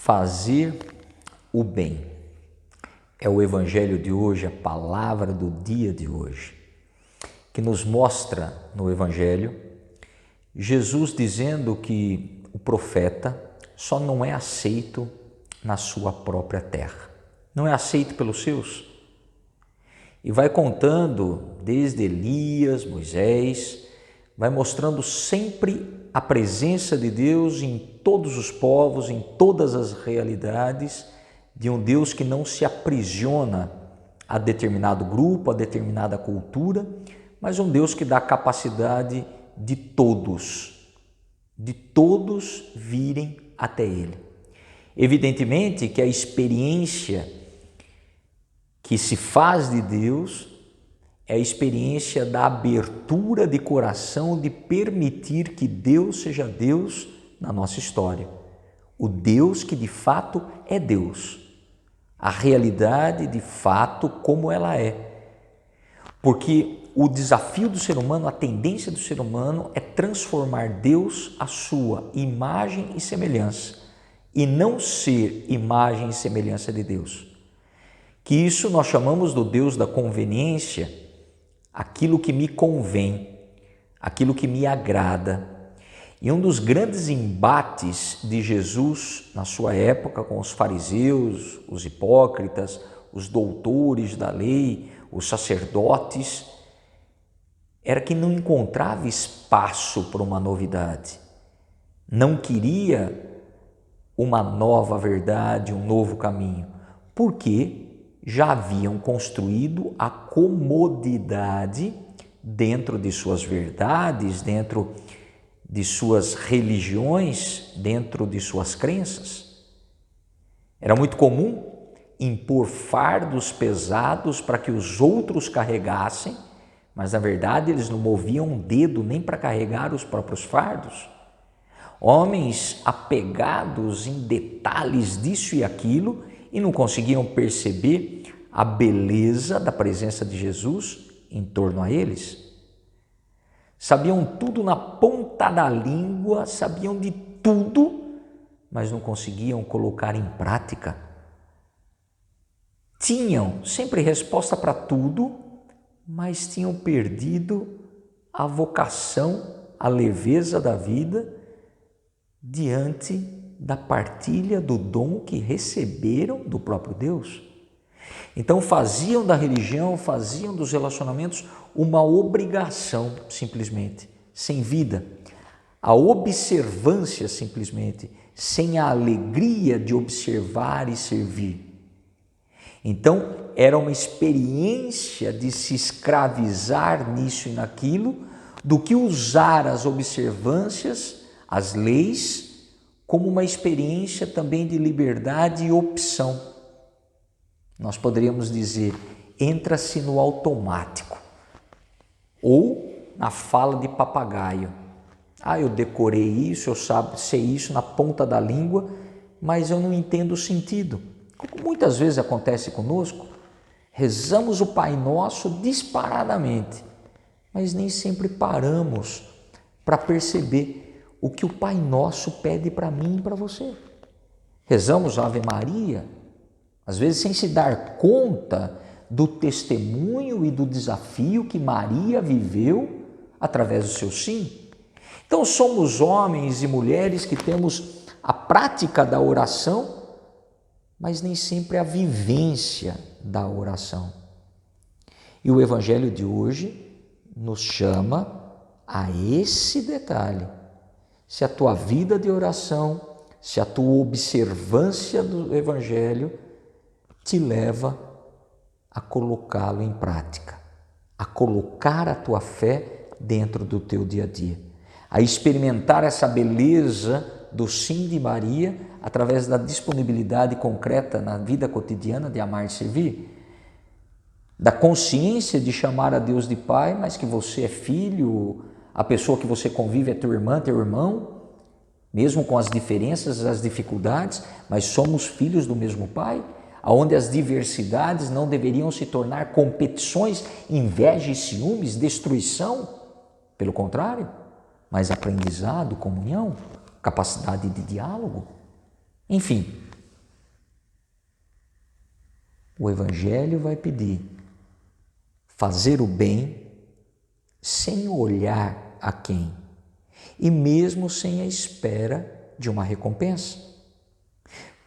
Fazer o bem é o evangelho de hoje, a palavra do dia de hoje, que nos mostra no evangelho Jesus dizendo que o profeta só não é aceito na sua própria terra, não é aceito pelos seus. E vai contando desde Elias, Moisés, vai mostrando sempre a presença de Deus em todos os povos, em todas as realidades, de um Deus que não se aprisiona a determinado grupo, a determinada cultura, mas um Deus que dá capacidade de todos virem até Ele. Evidentemente que a experiência que se faz de Deus é a experiência da abertura de coração, de permitir que Deus seja Deus na nossa história. O Deus que de fato é Deus. A realidade de fato como ela é. Porque o desafio do ser humano, a tendência do ser humano é transformar Deus à sua imagem e semelhança e não ser imagem e semelhança de Deus. Que isso nós chamamos do Deus da conveniência, aquilo que me convém, aquilo que me agrada. E um dos grandes embates de Jesus na sua época com os fariseus, os hipócritas, os doutores da lei, os sacerdotes, era que não encontrava espaço para uma novidade. Não queria uma nova verdade, um novo caminho, porque já haviam construído a comodidade dentro de suas verdades, dentro de suas religiões, dentro de suas crenças. Era muito comum impor fardos pesados para que os outros carregassem, mas na verdade eles não moviam um dedo nem para carregar os próprios fardos. Homens apegados em detalhes disso e aquilo e não conseguiam perceber a beleza da presença de Jesus em torno a eles. Sabiam tudo na ponta da língua, sabiam de tudo, mas não conseguiam colocar em prática. Tinham sempre resposta para tudo, mas tinham perdido a vocação, a leveza da vida diante da partilha do dom que receberam do próprio Deus. Então faziam da religião, faziam dos relacionamentos uma obrigação simplesmente, sem vida. A observância simplesmente, sem a alegria de observar e servir. Então era uma experiência de se escravizar nisso e naquilo, do que usar as observâncias, as leis, como uma experiência também de liberdade e opção. Nós poderíamos dizer, entra-se no automático ou na fala de papagaio. Eu decorei isso, eu sei isso na ponta da língua, mas eu não entendo o sentido. Como muitas vezes acontece conosco, rezamos o Pai Nosso disparadamente, mas nem sempre paramos para perceber o que o Pai Nosso pede para mim e para você. Rezamos a Ave Maria, às vezes sem se dar conta do testemunho e do desafio que Maria viveu através do seu sim. Então somos homens e mulheres que temos a prática da oração, mas nem sempre a vivência da oração. E o Evangelho de hoje nos chama a esse detalhe. Se a tua vida de oração, se a tua observância do Evangelho te leva a colocá-lo em prática, a colocar a tua fé dentro do teu dia a dia, a experimentar essa beleza do sim de Maria através da disponibilidade concreta na vida cotidiana de amar e servir, da consciência de chamar a Deus de Pai, mas que você é filho, a pessoa que você convive é tua irmã, teu irmão, mesmo com as diferenças, as dificuldades, mas somos filhos do mesmo Pai, onde as diversidades não deveriam se tornar competições, inveja e ciúmes, destruição, pelo contrário, mas aprendizado, comunhão, capacidade de diálogo. Enfim, O Evangelho vai pedir fazer o bem sem olhar a quem e mesmo sem a espera de uma recompensa.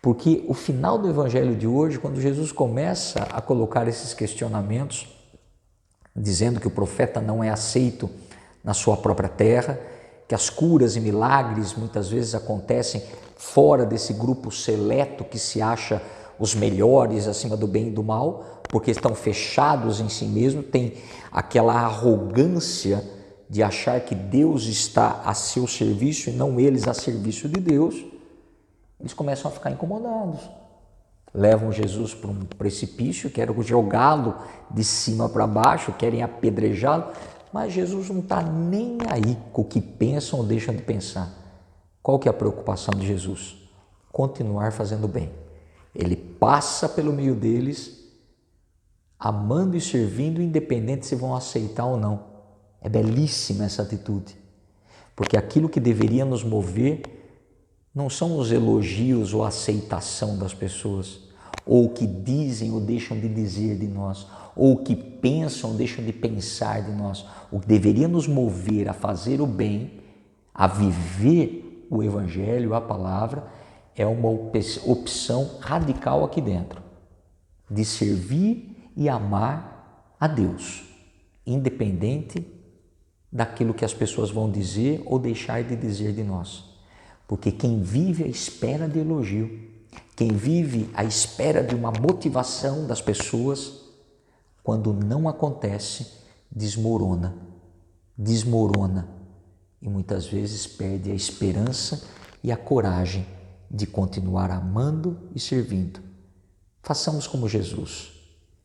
Porque o final do Evangelho de hoje, quando Jesus começa a colocar esses questionamentos, dizendo que o profeta não é aceito na sua própria terra, que as curas e milagres muitas vezes acontecem fora desse grupo seleto que se acha os melhores acima do bem e do mal, porque estão fechados em si mesmo, tem aquela arrogância de achar que Deus está a seu serviço e não eles a serviço de Deus. Eles começam a ficar incomodados. Levam Jesus para um precipício, querem jogá-lo de cima para baixo, querem apedrejá-lo, mas Jesus não está nem aí com o que pensam ou deixam de pensar. Qual que é a preocupação de Jesus? Continuar fazendo bem. Ele passa pelo meio deles, amando e servindo, independente se vão aceitar ou não. É belíssima essa atitude, porque aquilo que deveria nos mover não são os elogios ou a aceitação das pessoas, ou o que dizem ou deixam de dizer de nós, ou o que pensam ou deixam de pensar de nós. O que deveria nos mover a fazer o bem, a viver o Evangelho, a palavra, é uma opção radical aqui dentro, de servir e amar a Deus, independente daquilo que as pessoas vão dizer ou deixar de dizer de nós. Porque quem vive à espera de elogio, quem vive à espera de uma motivação das pessoas, quando não acontece, desmorona e muitas vezes perde a esperança e a coragem de continuar amando e servindo. Façamos como Jesus,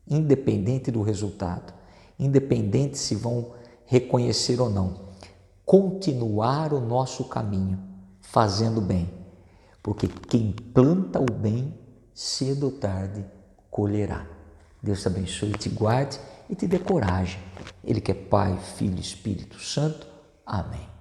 independente do resultado, independente se vão reconhecer ou não, continuar o nosso caminho, fazendo bem, porque quem planta o bem, cedo ou tarde, colherá. Deus te abençoe, te guarde e te dê coragem. Ele que é Pai, Filho e Espírito Santo. Amém.